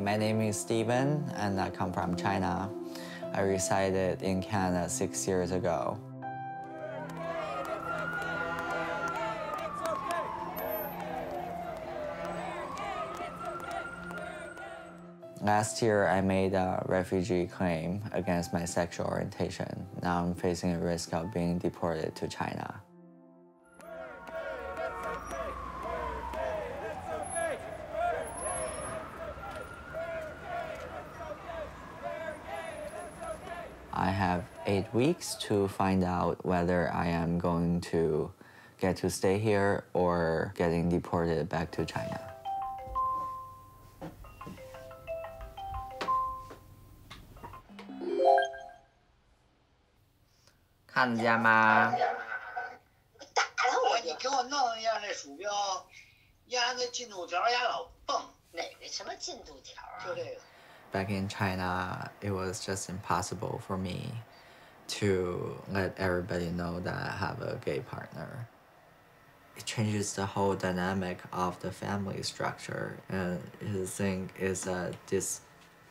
My name is Steven, and I come from China. I resided in Canada 6 years ago. Last year, I made a refugee claim against my sexual orientation. Now I'm facing a risk of being deported to China. I have 8 weeks to find out whether I am going to get to stay here or getting deported back to China. 看得见吗？打了我！你给我弄一下那鼠标，压那进度条压老蹦。哪个什么进度条啊？就这个。Back in China, it was just impossible for me to let everybody know that I have a gay partner. It changes the whole dynamic of the family structure, and I think it's a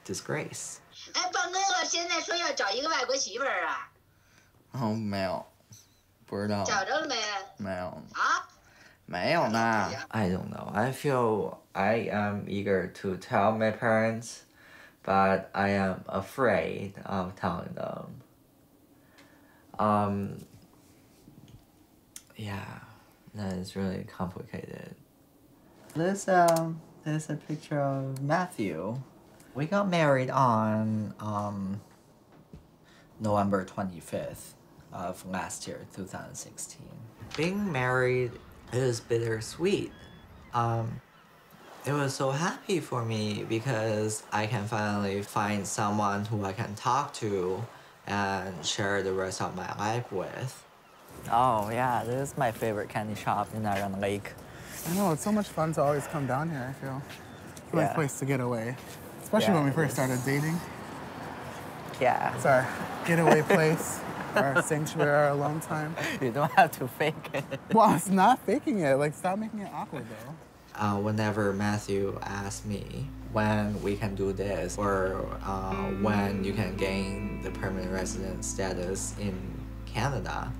disgrace. 哎，棒哥哥现在说要找一个外国媳妇儿啊？哦，没有，不知道。找着了没？没有。啊？没有呢。I don't know. I feel I am eager to tell my parents, but I am afraid of telling them. Yeah, that is really complicated. There's a picture of Matthew. We got married on November 25th of last year, 2016. Being married is bittersweet. It was so happy for me because I can finally find someone who I can talk to and share the rest of my life with. Oh yeah, this is my favorite candy shop in Iron Lake. I know, it's so much fun to always come down here, I feel. It's a nice place to get away. Especially when we first started dating. Yeah. It's our getaway place, our sanctuary, our alone time. You don't have to fake it. Well, it's not faking it. Like, stop making it awkward, though. Whenever Matthew asks me when we can do this or when you can gain the permanent resident status in Canada,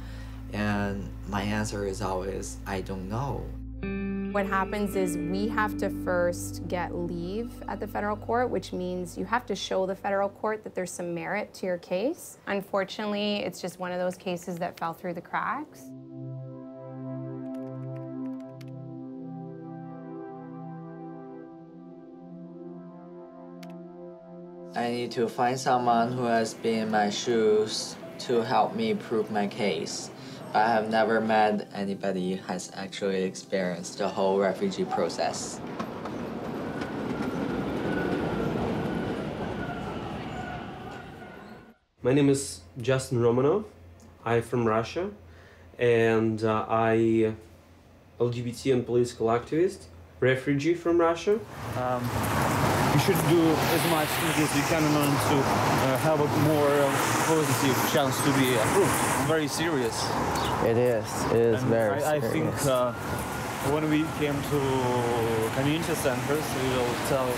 and my answer is always, I don't know. What happens is we have to first get leave at the federal court, which means you have to show the federal court that there's some merit to your case. Unfortunately, it's just one of those cases that fell through the cracks. I need to find someone who has been in my shoes to help me prove my case. But I have never met anybody who has actually experienced the whole refugee process. My name is Justin Romanov. I'm from Russia, and I LGBT and political activist, refugee from Russia. You should do as much as you can in order to have a more positive chance to be approved. Very serious. It is very I serious. think when we came to community centers, we will tell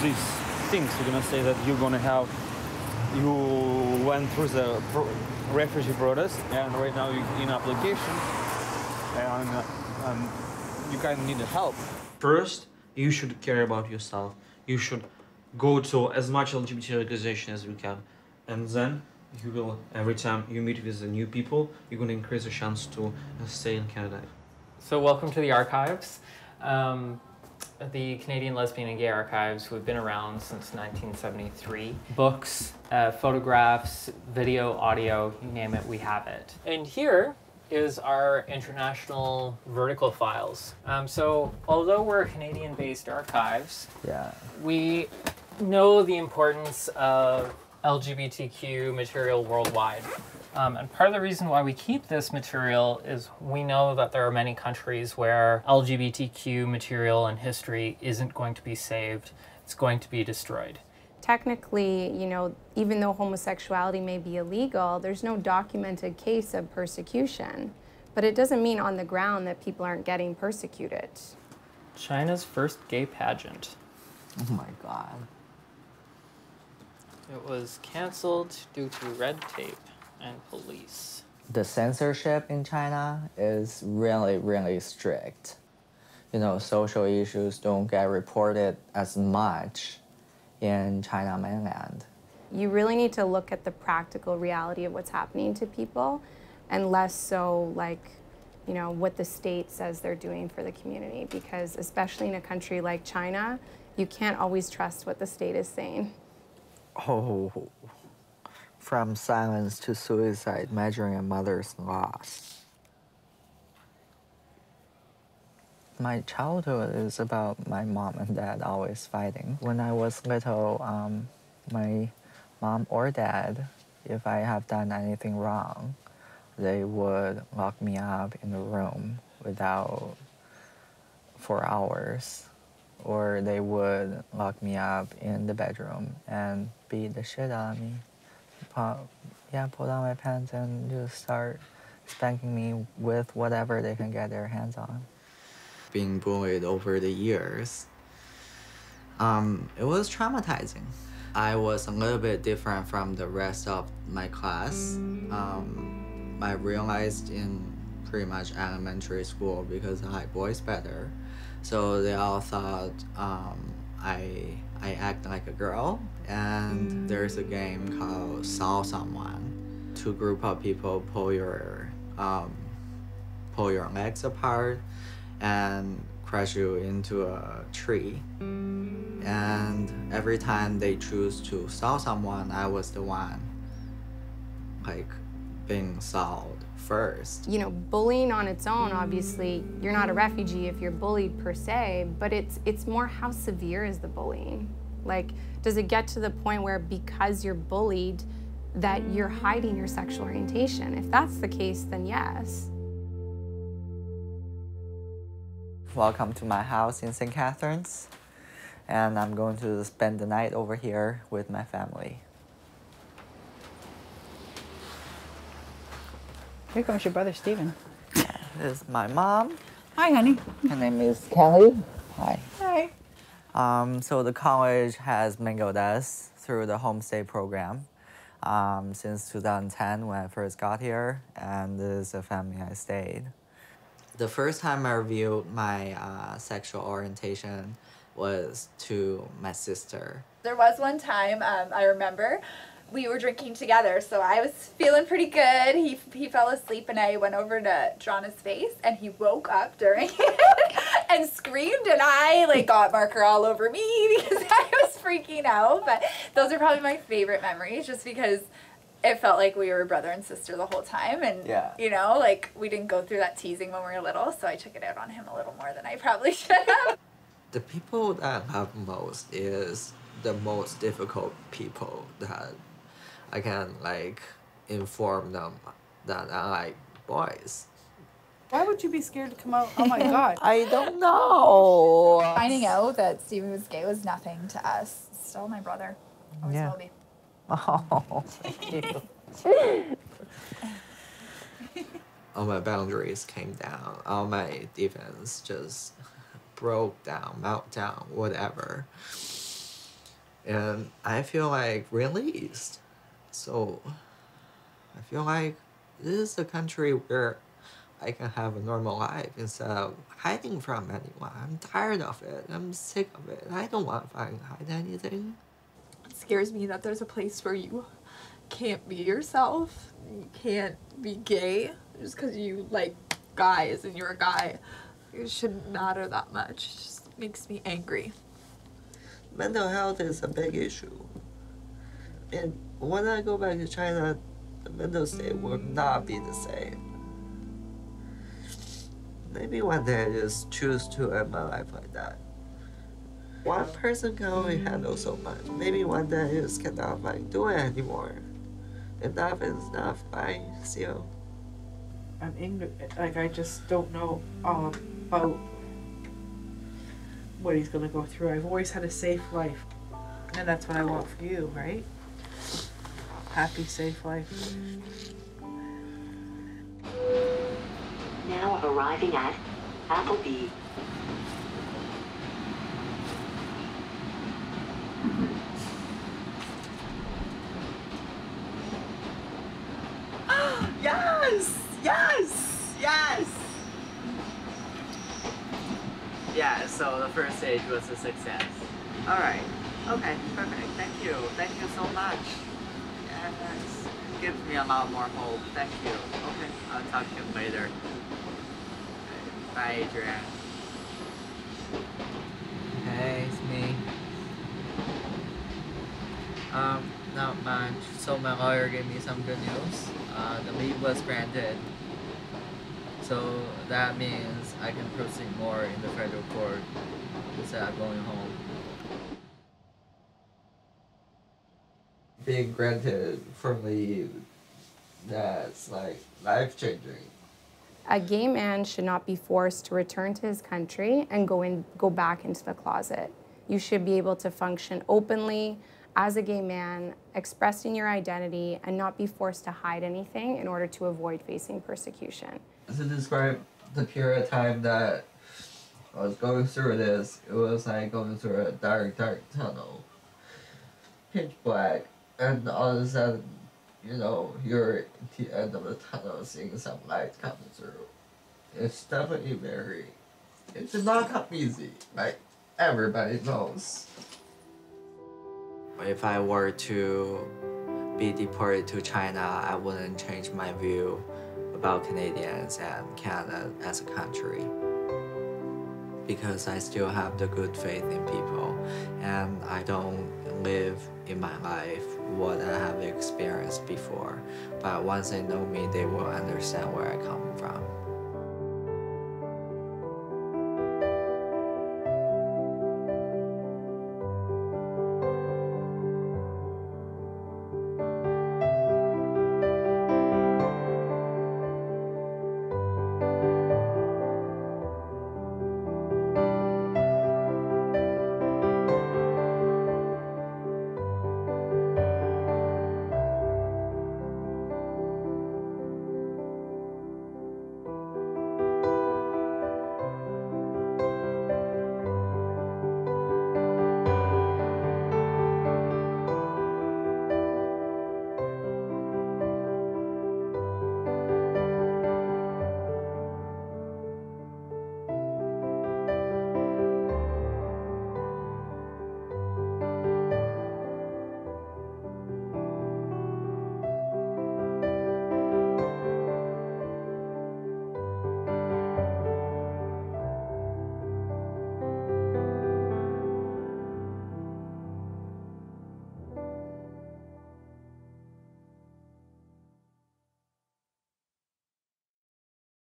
these things. We're gonna say that you went through the refugee process, and right now you're in application, and you kind of need help. First, you should care about yourself. You should go to as much LGBT organization as you can, and then you will, every time you meet with the new people, you're going to increase the chance to stay in Canada. So welcome to the archives. The Canadian Lesbian and Gay Archives, we've been around since 1973. Books, photographs, video, audio, you name it, we have it. And here is our international vertical files. So although we're Canadian-based archives, we know the importance of LGBTQ material worldwide. And part of the reason why we keep this material is we know that there are many countries where LGBTQ material and history isn't going to be saved, it's going to be destroyed. Technically, you know, even though homosexuality may be illegal, there's no documented case of persecution. But it doesn't mean on the ground that people aren't getting persecuted. China's first gay pageant. Oh my God. It was canceled due to red tape and police. The censorship in China is really, really strict. You know, social issues don't get reported as much in China mainland. You really need to look at the practical reality of what's happening to people and less so like, you know, what the state says they're doing for the community, because especially in a country like China, you can't always trust what the state is saying. Oh, from silence to suicide, measuring a mother's loss. My childhood is about my mom and dad always fighting. When I was little, my mom or dad, if I have done anything wrong, they would lock me up in a room for hours. Or they would lock me up in the bedroom and beat the shit out of me. Pull down my pants and just start spanking me with whatever they can get their hands on. Being bullied over the years, it was traumatizing. I was a little bit different from the rest of my class. I realized in pretty much elementary school because I like boys better. So they all thought I act like a girl, and there's a game called Saw Someone. Two group of people pull your legs apart and crush you into a tree. And every time they choose to saw someone, I was the one like being sawed first. You know, bullying on its own, obviously, you're not a refugee if you're bullied per se, but it's more how severe is the bullying? Like, does it get to the point where because you're bullied that you're hiding your sexual orientation? If that's the case, then yes. Welcome to my house in St. Catharines, and I'm going to spend the night over here with my family. Here comes your brother, Steven. This is my mom. Hi, honey. Her name is Kelly. Hi. Hi. So the college has mingled us through the homestay program since 2010 when I first got here, and this is a family I stayed. The first time I revealed my sexual orientation was to my sister. There was one time, I remember, we were drinking together, so I was feeling pretty good. He fell asleep, and I went over to draw on his face, and he woke up during it and screamed, and I like got marker all over me because I was freaking out. But those are probably my favorite memories, just because it felt like we were brother and sister the whole time, and you know, like we didn't go through that teasing when we were little, so I took it out on him a little more than I probably should have. The people that I love most is the most difficult people that I can like inform them that I like boys. Why would you be scared to come out? Oh my God. I don't know. Finding out that Steven was gay was nothing to us. Still my brother. Always will be. Oh, thank you. All my boundaries came down. All my defense just broke down, meltdown, whatever. And I feel like released. So I feel like this is a country where I can have a normal life instead of hiding from anyone. I'm tired of it. I'm sick of it. I don't want to hide anything. It scares me that there's a place where you can't be yourself. You can't be gay just because you like guys and you're a guy. It shouldn't matter that much. It just makes me angry. Mental health is a big issue. And when I go back to China, the mental state will not be the same. Maybe one day I just choose to end my life like that. One person can only handle so much. Maybe one day I just cannot like do it anymore. Enough is enough. Bye. See you. I'm ignorant. Like, I just don't know all about what he's gonna go through. I've always had a safe life, and that's what I want for you, right? Happy, safe life. Now arriving at Appleby. So the first stage was a success. All right. Okay, perfect. Thank you. Thank you so much. Yes. Gives me a lot more hope. Thank you. Okay, I'll talk to you later. Bye, Adrian. Hey, it's me. Not much. So my lawyer gave me some good news. The leave was granted. So that means I can proceed more in the federal court instead of going home. Being granted for leave, that's like life-changing. A gay man should not be forced to return to his country and go back into the closet. You should be able to function openly as a gay man, expressing your identity, and not be forced to hide anything in order to avoid facing persecution. To describe the period of time that I was going through this, it was like going through a dark, dark tunnel. Pitch black, and all of a sudden, you know, you're at the end of the tunnel seeing some light coming through. It's definitely it did not come easy, like everybody knows. If I were to be deported to China, I wouldn't change my view about Canadians and Canada as a country. Because I still have the good faith in people, and I don't live in my life what I have experienced before. But once they know me, they will understand where I come